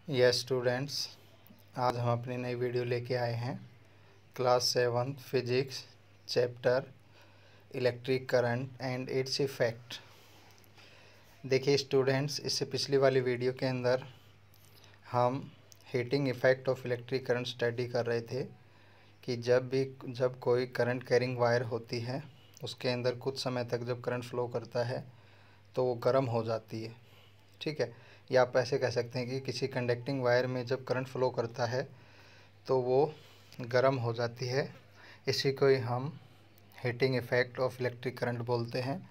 Yes students, आज हम अपनी नई वीडियो लेके आए हैं। Class 7 physics chapter electric current and it's effect. देखिए स्टूडेंट्स, इससे पिछली वाली वीडियो के अंदर हम heating effect of electric current study कर रहे थे कि जब कोई करंट कैरिंग वायर होती है उसके अंदर कुछ समय तक जब करंट फ्लो करता है तो वो गर्म हो जाती है। ठीक है, या आप ऐसे कह सकते हैं कि किसी कंडक्टिंग वायर में जब करंट फ्लो करता है तो वो गर्म हो जाती है। इसी को ही हम heating effect of electric current बोलते हैं।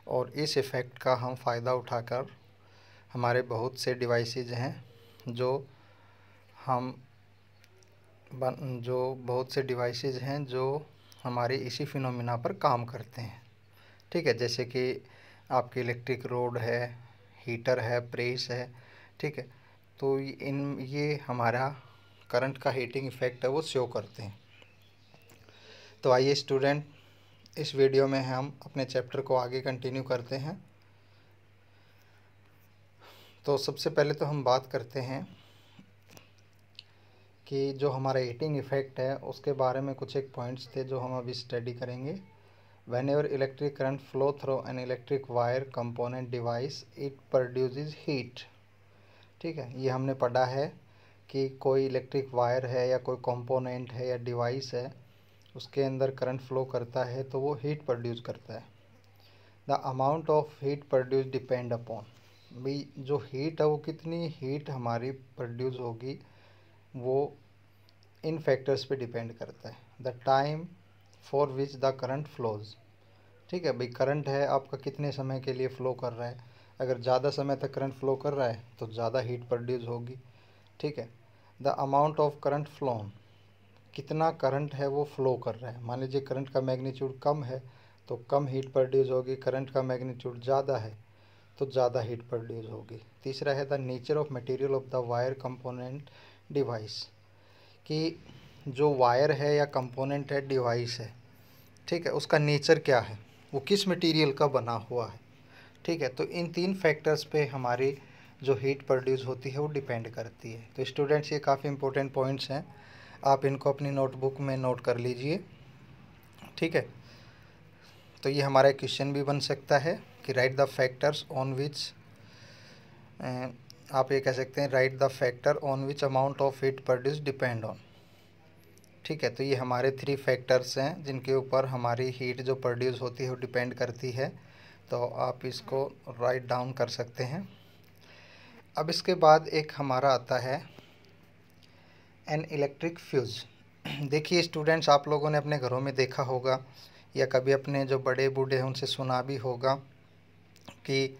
और इस इफ़ेक्ट का हम फ़ायदा उठाकर हमारे बहुत से डिवाइसेज हैं जो हमारे इसी फिनोमिना पर काम करते हैं। ठीक है, जैसे कि आपकी इलेक्ट्रिक रोड है, हीटर है, प्रेस है। ठीक है, तो ये हमारा करंट का हीटिंग इफ़ेक्ट है वो शो करते हैं। तो आइए स्टूडेंट, इस वीडियो में हम अपने चैप्टर को आगे कंटिन्यू करते हैं। तो सबसे पहले तो हम बात करते हैं कि जो हमारा हीटिंग इफ़ेक्ट है उसके बारे में कुछ एक पॉइंट्स थे जो हम अभी स्टडी करेंगे। Whenever electric current flow through an electric wire component device, it produces heat। ठीक है, ये हमने पढ़ा है कि कोई इलेक्ट्रिक वायर है या कोई कंपोनेंट है या डिवाइस है, उसके अंदर करंट फ्लो करता है तो वो हीट प्रोड्यूस करता है। The amount of heat produce depend upon, भाई जो हीट है वो कितनी हीट हमारी प्रोड्यूस होगी वो इन फैक्टर्स पे डिपेंड करता है। The time for which the current flows. ठीक है भाई, करंट है आपका कितने समय के लिए फ़्लो कर रहा है। अगर ज़्यादा समय तक करंट फ्लो कर रहा है तो ज़्यादा हीट प्रोड्यूस होगी। ठीक है, the amount of current phloem, कितना करंट है वो फ़्लो कर रहा है। मान लीजिए करंट का मैग्नीट्यूड कम है तो कम हीट प्रोड्यूस होगी, करंट का मैग्नीट्यूड ज़्यादा है तो ज़्यादा हीट प्रोड्यूस होगी। तीसरा है the nature of material of the wire component device, कि जो वायर है या कंपोनेंट है, डिवाइस है, ठीक है, उसका नेचर क्या है, वो किस मटेरियल का बना हुआ है। ठीक है, तो इन तीन फैक्टर्स पे हमारी जो हीट प्रोड्यूस होती है वो डिपेंड करती है। तो स्टूडेंट्स, ये काफ़ी इंपॉर्टेंट पॉइंट्स हैं, आप इनको अपनी नोटबुक में नोट कर लीजिए। ठीक है, तो ये हमारा क्वेश्चन भी बन सकता है कि right the factors on which, आप ये कह सकते हैं right the factor on which amount of heat produce depend on. ठीक है, तो ये हमारे 3 फैक्टर्स हैं जिनके ऊपर हमारी हीट जो प्रोड्यूस होती है वो डिपेंड करती है। तो आप इसको राइट डाउन कर सकते हैं। अब इसके बाद एक हमारा आता है एन इलेक्ट्रिक फ्यूज़। देखिए स्टूडेंट्स, आप लोगों ने अपने घरों में देखा होगा या कभी अपने जो बड़े बूढ़े हैं उनसे सुना भी होगा कि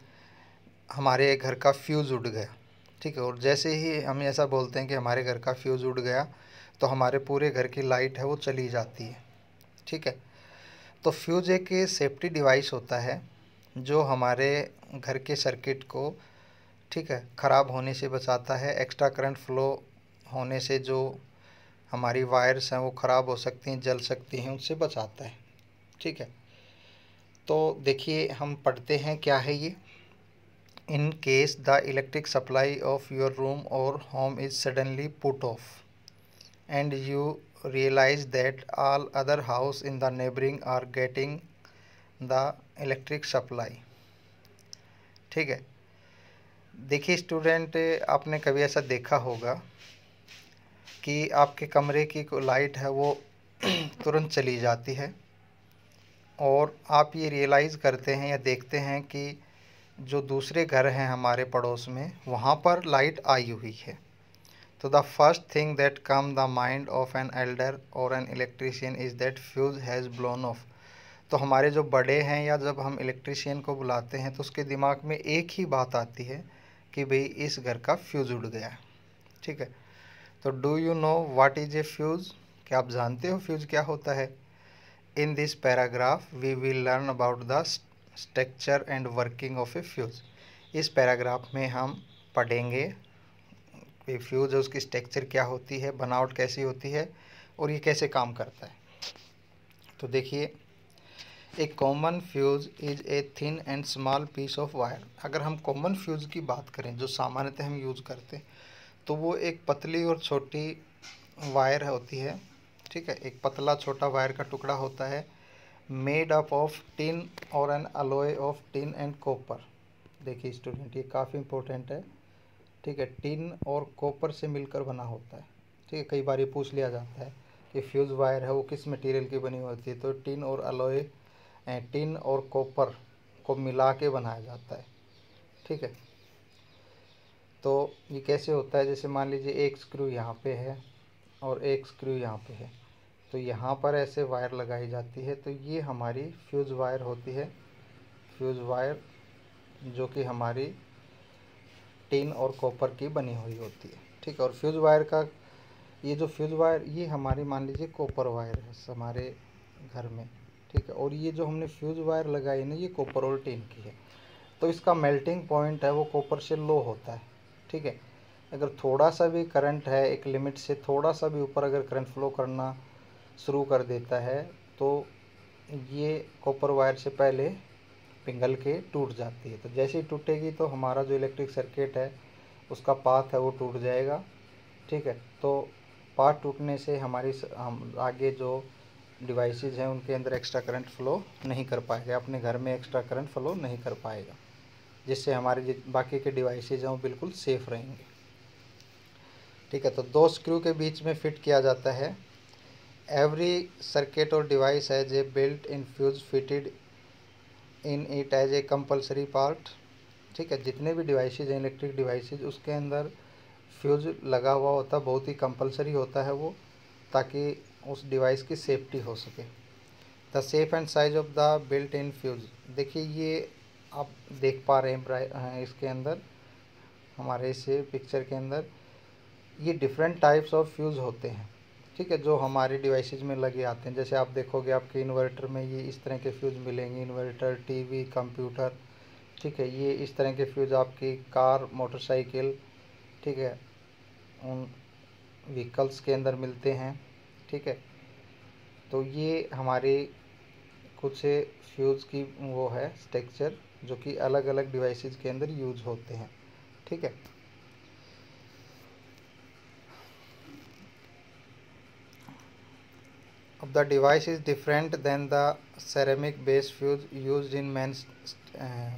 हमारे घर का फ्यूज़ उड़ गया। ठीक है, और जैसे ही हम ऐसा बोलते हैं कि हमारे घर का फ्यूज़ उड़ गया तो हमारे पूरे घर की लाइट है वो चली जाती है। ठीक है, तो फ्यूज़ एक सेफ्टी डिवाइस होता है जो हमारे घर के सर्किट को, ठीक है, ख़राब होने से बचाता है। एक्स्ट्रा करंट फ्लो होने से जो हमारी वायर्स हैं वो ख़राब हो सकती हैं, जल सकती हैं, उससे बचाता है। ठीक है, तो देखिए हम पढ़ते हैं क्या है ये। In case the electric supply of your room और home is suddenly put off and you realize that all other house in the neighboring are getting the electric supply। ठीक है, देखिए स्टूडेंट, आपने कभी ऐसा देखा होगा कि आपके कमरे की लाइट है वो तुरंत चली जाती है और आप ये रियलाइज़ करते हैं या देखते हैं कि जो दूसरे घर हैं हमारे पड़ोस में वहाँ पर लाइट आई हुई है। तो the first thing that come the mind of an elder और an electrician is that fuse has blown off. तो हमारे जो बड़े हैं या जब हम इलेक्ट्रीशियन को बुलाते हैं तो उसके दिमाग में एक ही बात आती है कि भाई इस घर का फ्यूज़ उड़ गया है। ठीक है, तो do you know what is a fuse, क्या आप जानते हो फ्यूज़ क्या होता है। In this paragraph we will learn about the structure and working of a fuse. इस पैराग्राफ में हम पढ़ेंगे फ्यूज़ है उसकी स्ट्रक्चर क्या होती है, बनावट कैसी होती है और ये कैसे काम करता है। तो देखिए, एक common fuse is a thin and small piece of wire. अगर हम कॉमन फ्यूज़ की बात करें जो सामान्यतः हम यूज़ करते हैं तो वो एक पतली और छोटी वायर होती है, ठीक है, एक पतला छोटा वायर का टुकड़ा होता है, मेड अप ऑफ टिन और an alloy of tin and copper. देखिए स्टूडेंट, ये काफ़ी इंपॉर्टेंट है, ठीक है, टिन और कॉपर से मिलकर बना होता है, ठीक है। कई बार ये पूछ लिया जाता है कि फ्यूज़ वायर है वो किस मटेरियल की बनी होती है, तो टिन और अलॉय, टिन और कॉपर को मिला के बनाया जाता है, ठीक है। तो ये कैसे होता है, जैसे मान लीजिए एक स्क्रू यहाँ पे है और एक स्क्रू यहाँ पे है, तो यहाँ पर ऐसे वायर लगाई जाती है, तो ये हमारी फ्यूज़ वायर होती है, फ्यूज़ वायर जो कि हमारी टिन और कॉपर की बनी हुई होती है, ठीक है। और फ्यूज़ वायर का ये जो फ्यूज़ वायर, ये हमारी मान लीजिए कॉपर वायर है हमारे घर में, ठीक है, और ये जो हमने फ्यूज़ वायर लगाई ना, ये कॉपर और टिन की है, तो इसका मेल्टिंग पॉइंट है वो कॉपर से लो होता है, ठीक है। अगर थोड़ा सा भी करंट है, एक लिमिट से थोड़ा सा भी ऊपर अगर करंट फ्लो करना शुरू कर देता है, तो ये कॉपर वायर से पहले पिघल के टूट जाती है। तो जैसे ही टूटेगी तो हमारा जो इलेक्ट्रिक सर्किट है उसका पाथ है वो टूट जाएगा, ठीक है। तो पाथ टूटने से हमारी हम आगे जो डिवाइसेज हैं उनके अंदर एक्स्ट्रा करंट फ्लो नहीं कर पाएगा, अपने घर में एक्स्ट्रा करंट फ्लो नहीं कर पाएगा, जिससे हमारे बाकी के डिवाइसेज हैं वो बिल्कुल सेफ़ रहेंगे, ठीक है। तो दो स्क्रू के बीच में फिट किया जाता है। एवरी सर्किट और device has a built in fuse fitted in it as a compulsory part, ठीक है। जितने भी डिवाइसेज हैं इलेक्ट्रिक डिवाइसेज, उसके अंदर फ्यूज लगा हुआ होता है, बहुत ही कंपलसरी होता है वो, ताकि उस डिवाइस की सेफ्टी हो सके। The shape and size of the built in fuse, देखिए ये आप देख पा रहे हैं इसके अंदर, हमारे इस पिक्चर के अंदर ये डिफरेंट टाइप्स ऑफ फ्यूज़ होते हैं, ठीक है, जो हमारे डिवाइसेज में लगे आते हैं। जैसे आप देखोगे आपके इन्वर्टर में ये इस तरह के फ्यूज़ मिलेंगे, इन्वर्टर, टीवी, कंप्यूटर, ठीक है, ये इस तरह के फ्यूज़ आपकी कार, मोटरसाइकिल, ठीक है, उन व्हीकल्स के अंदर मिलते हैं, ठीक है। तो ये हमारे कुछ फ्यूज़ की वो है स्ट्रक्चर जो कि अलग अलग डिवाइसेज के अंदर यूज होते हैं, ठीक है। The device is different than the ceramic based fuse used in main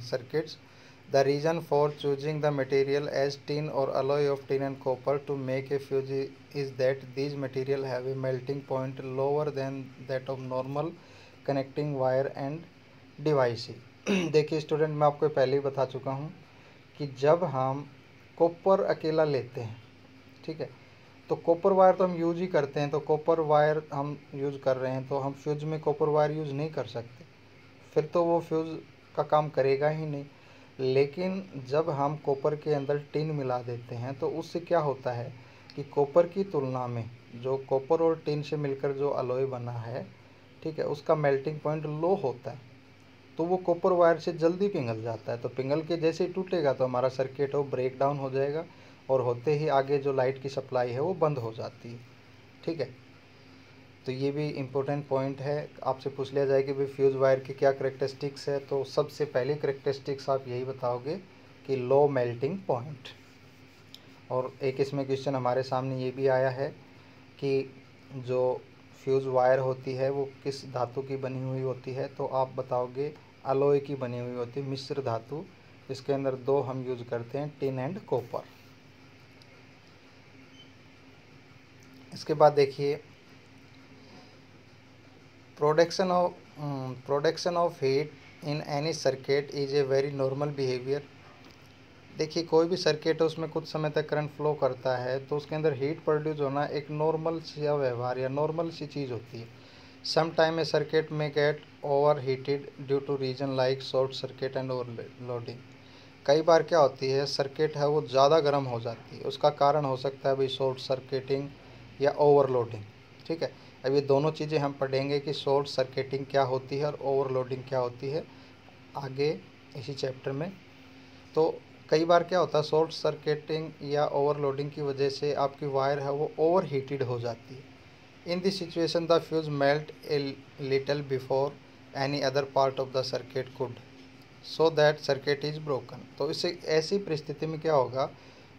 circuits. The reason for choosing the material as tin or alloy of tin and copper to make a fuse is that these material have a melting point lower than that of normal connecting wire and device. देखिए student, मैं आपको पहले ही बता चुका हूँ कि जब हम कॉपर अकेला लेते हैं, ठीक है, तो कॉपर वायर तो हम यूज ही करते हैं, तो कॉपर वायर हम यूज़ कर रहे हैं तो हम फ्यूज़ में कॉपर वायर यूज़ नहीं कर सकते, फिर तो वो फ्यूज़ का काम करेगा ही नहीं। लेकिन जब हम कॉपर के अंदर टिन मिला देते हैं तो उससे क्या होता है कि कॉपर की तुलना में जो कॉपर और टिन से मिलकर जो अलॉय बना है, ठीक है, उसका मेल्टिंग पॉइंट लो होता है, तो वो कॉपर वायर से जल्दी पिघल जाता है। तो पिघल के जैसे ही टूटेगा तो हमारा सर्किट वो ब्रेक डाउन हो जाएगा और होते ही आगे जो लाइट की सप्लाई है वो बंद हो जाती है, ठीक है। तो ये भी इम्पोर्टेंट पॉइंट है, आपसे पूछ लिया जाए कि भाई फ्यूज़ वायर की क्या करेक्टरिस्टिक्स है, तो सबसे पहली करेक्टरिस्टिक्स आप यही बताओगे कि लो मेल्टिंग पॉइंट। और एक इसमें क्वेश्चन हमारे सामने ये भी आया है कि जो फ्यूज़ वायर होती है वो किस धातु की बनी हुई होती है, तो आप बताओगे अलॉय की बनी हुई होती है, मिश्र धातु। इसके अंदर दो हम यूज़ करते हैं, टिन एंड कॉपर। इसके बाद देखिए production of heat in any circuit is a very normal behaviour. देखिए कोई भी सर्किट है उसमें कुछ समय तक करंट फ्लो करता है तो उसके अंदर हीट प्रोड्यूस होना एक नॉर्मल सा व्यवहार या नॉर्मल सी चीज़ होती है। सम टाइम ए सर्किट में get overheated due to reason like short circuit and overloading. कई बार क्या होती है, सर्किट है वो ज़्यादा गर्म हो जाती है, उसका कारण हो सकता है भाई शॉर्ट सर्किटिंग या ओवरलोडिंग, ठीक है। अब ये दोनों चीज़ें हम पढ़ेंगे कि शॉर्ट सर्किटिंग क्या होती है और ओवरलोडिंग क्या होती है आगे इसी चैप्टर में। तो कई बार क्या होता है, शॉर्ट सर्किटिंग या ओवरलोडिंग की वजह से आपकी वायर है वो ओवर हीटेड हो जाती है। In this situation the fuse melt a little before any other part of the circuit could, so that circuit is broken. तो इससे ऐसी परिस्थिति में क्या होगा,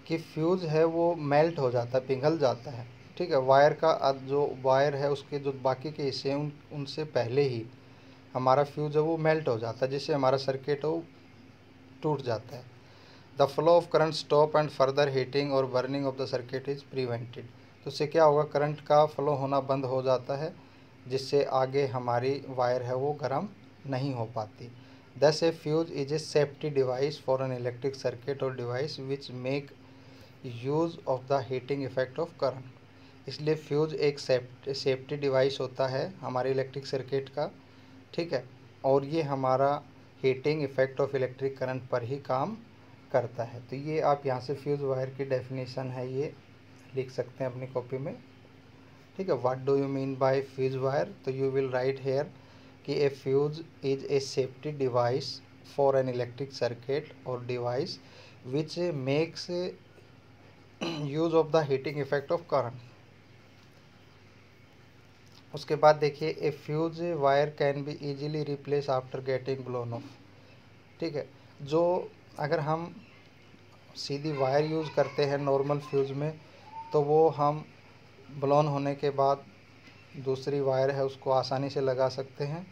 कि फ्यूज़ है वो मेल्ट हो जाता है, पिघल जाता है। ठीक है, वायर का जो वायर है उसके जो बाकी के हिस्से हैं उनसे पहले ही हमारा फ्यूज़ है वो मेल्ट हो जाता है, जिससे हमारा सर्किट है वो टूट जाता है। The flow of current stop and further heating और burning of the circuit is prevented. तो उससे क्या होगा, करंट का फ्लो होना बंद हो जाता है, जिससे आगे हमारी वायर है वो गर्म नहीं हो पाती। Thus a fuse is a safety device for an electric circuit और device which make use of the heating effect of current. इसलिए फ्यूज़ एक सेफ्टी डिवाइस होता है हमारे इलेक्ट्रिक सर्किट का। ठीक है, और ये हमारा heating effect of electric current पर ही काम करता है। तो ये आप यहाँ से फ्यूज़ वायर की डेफिनेशन है ये लिख सकते हैं अपनी कॉपी में। ठीक है, what do you mean by fuse wire? तो यू विल राइट हेयर कि a fuse is a safety device for an electric circuit और device which makes use of the heating effect of current. उसके बाद देखिए, a fuse wire can be easily replace after getting blown off. ठीक है, जो अगर हम सीधी wire use करते हैं नॉर्मल फ्यूज़ में, तो वो हम ब्लोन होने के बाद दूसरी वायर है उसको आसानी से लगा सकते हैं।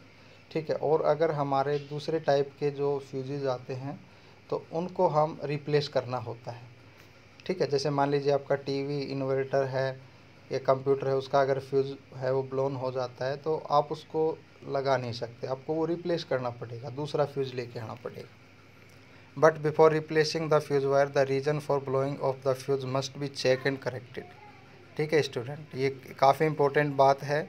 ठीक है, और अगर हमारे दूसरे टाइप के जो फ्यूजेज आते हैं तो उनको हम रिप्लेस करना होता है। ठीक है, जैसे मान लीजिए आपका टीवी, इन्वर्टर है या कंप्यूटर है, उसका अगर फ्यूज़ है वो ब्लोन हो जाता है तो आप उसको लगा नहीं सकते, आपको वो रिप्लेस करना पड़ेगा, दूसरा फ्यूज़ लेके आना पड़ेगा। But before replacing the fuse wire the reason for blowing off the fuse must be check and corrected. ठीक है स्टूडेंट, ये काफ़ी इंपॉर्टेंट बात है।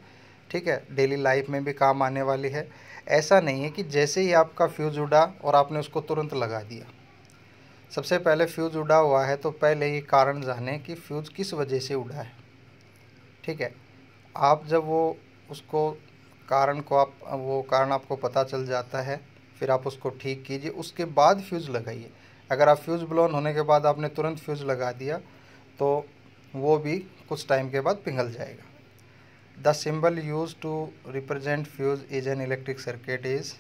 ठीक है, डेली लाइफ में भी काम आने वाली है। ऐसा नहीं है कि जैसे ही आपका फ्यूज़ उड़ा और आपने उसको तुरंत लगा दिया। सबसे पहले फ्यूज़ उड़ा हुआ है तो पहले ये कारण जाने कि फ्यूज़ किस वजह से उड़ा है। ठीक है, आप जब वो उसको कारण को आप वो कारण आपको पता चल जाता है, फिर आप उसको ठीक कीजिए, उसके बाद फ्यूज़ लगाइए। अगर आप फ्यूज़ ब्लोन होने के बाद आपने तुरंत फ्यूज़ लगा दिया तो वो भी कुछ टाइम के बाद पिघल जाएगा। The symbol use to represent fuse is an electric circuit is,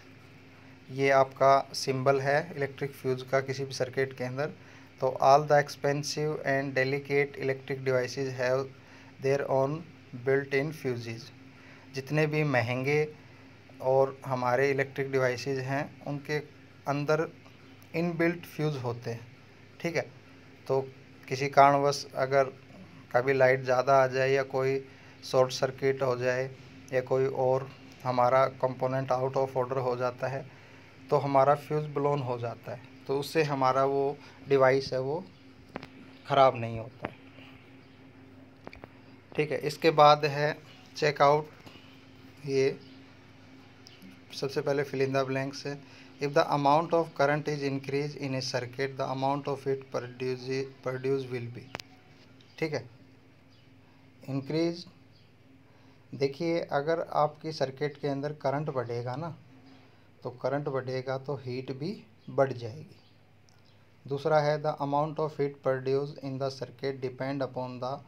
ये आपका सिंबल है इलेक्ट्रिक फ्यूज़ का किसी भी सर्किट के अंदर। तो all the expensive and delicate electric devices have their own built in fuses. जितने भी महंगे और हमारे इलेक्ट्रिक डिवाइसेस हैं उनके अंदर इनबिल्ट फ्यूज़ होते हैं। ठीक है, तो किसी कारणवश अगर कभी लाइट ज़्यादा आ जाए या कोई शॉर्ट सर्किट हो जाए या कोई और हमारा कंपोनेंट आउट ऑफ ऑर्डर हो जाता है तो हमारा फ्यूज़ ब्लोन हो जाता है, तो उससे हमारा वो डिवाइस है वो ख़राब नहीं होता है। ठीक है, इसके बाद है चेकआउट। ये सबसे पहले फिल इन द ब्लैंक्स है। If the amount of current is increase in A circuit the amount of it produce will be. ठीक है, इंक्रीज, देखिए अगर आपकी सर्किट के अंदर करंट बढ़ेगा ना, तो करंट बढ़ेगा तो हीट भी बढ़ जाएगी। दूसरा है the amount of heat produce in the circuit depend upon the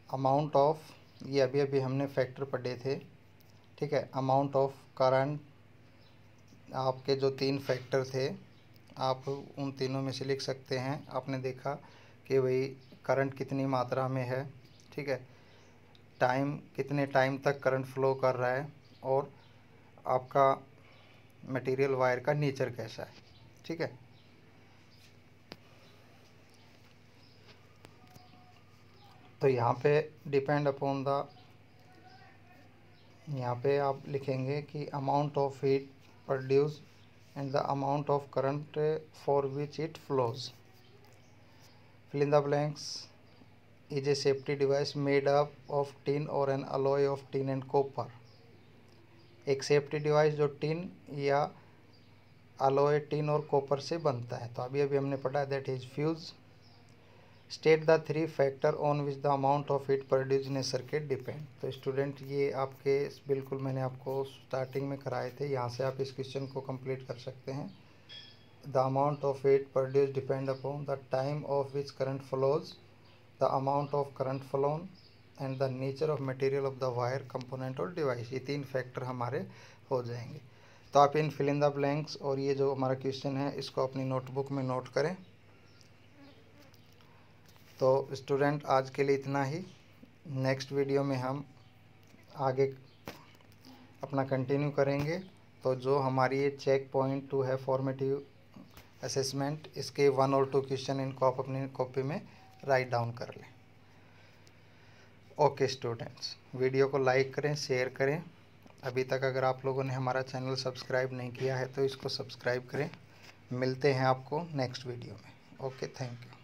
amount of, ये अभी अभी हमने फैक्टर पढ़े थे। ठीक है, अमाउंट ऑफ करंट, आपके जो 3 फैक्टर थे आप उन तीनों में से लिख सकते हैं। आपने देखा कि भाई करंट कितनी मात्रा में है, ठीक है, टाइम कितने टाइम तक करंट फ्लो कर रहा है, और आपका मटेरियल वायर का नेचर कैसा है। ठीक है, तो यहाँ पे डिपेंड अपॉन द, यहाँ पे आप लिखेंगे कि amount of heat produce and the amount of current for which it flows. Fill in the blanks is a safety device made up of tin और an alloy of tin and copper. एक safety device जो tin या alloy tin और copper से बनता है, तो अभी अभी हमने पढ़ा that is fuse. State the 3 factor on which the amount of heat produce in A circuit depend. तो स्टूडेंट ये आपके बिल्कुल मैंने आपको स्टार्टिंग में कराए थे, यहाँ से आप इस क्वेश्चन को कंप्लीट कर सकते हैं। The amount of heat produce depend upon the time of which current flows, the amount of current phloem and the nature of material of the wire component और डिवाइस। ये 3 फैक्टर हमारे हो जाएंगे। तो आप इन फिल इन द ब्लैंक्स और ये जो हमारा क्वेश्चन है इसको अपनी नोटबुक में नोट करें। तो स्टूडेंट आज के लिए इतना ही। नेक्स्ट वीडियो में हम आगे अपना कंटिन्यू करेंगे। तो जो हमारी ये चेक पॉइंट 2 है फॉर्मेटिव असेसमेंट, इसके 1 और 2 क्वेश्चन इनको आप अपनी कॉपी में राइट डाउन कर लें। ओके स्टूडेंट्स, वीडियो को लाइक करें, शेयर करें। अभी तक अगर आप लोगों ने हमारा चैनल सब्सक्राइब नहीं किया है तो इसको सब्सक्राइब करें। मिलते हैं आपको नेक्स्ट वीडियो में। Okay, thank you.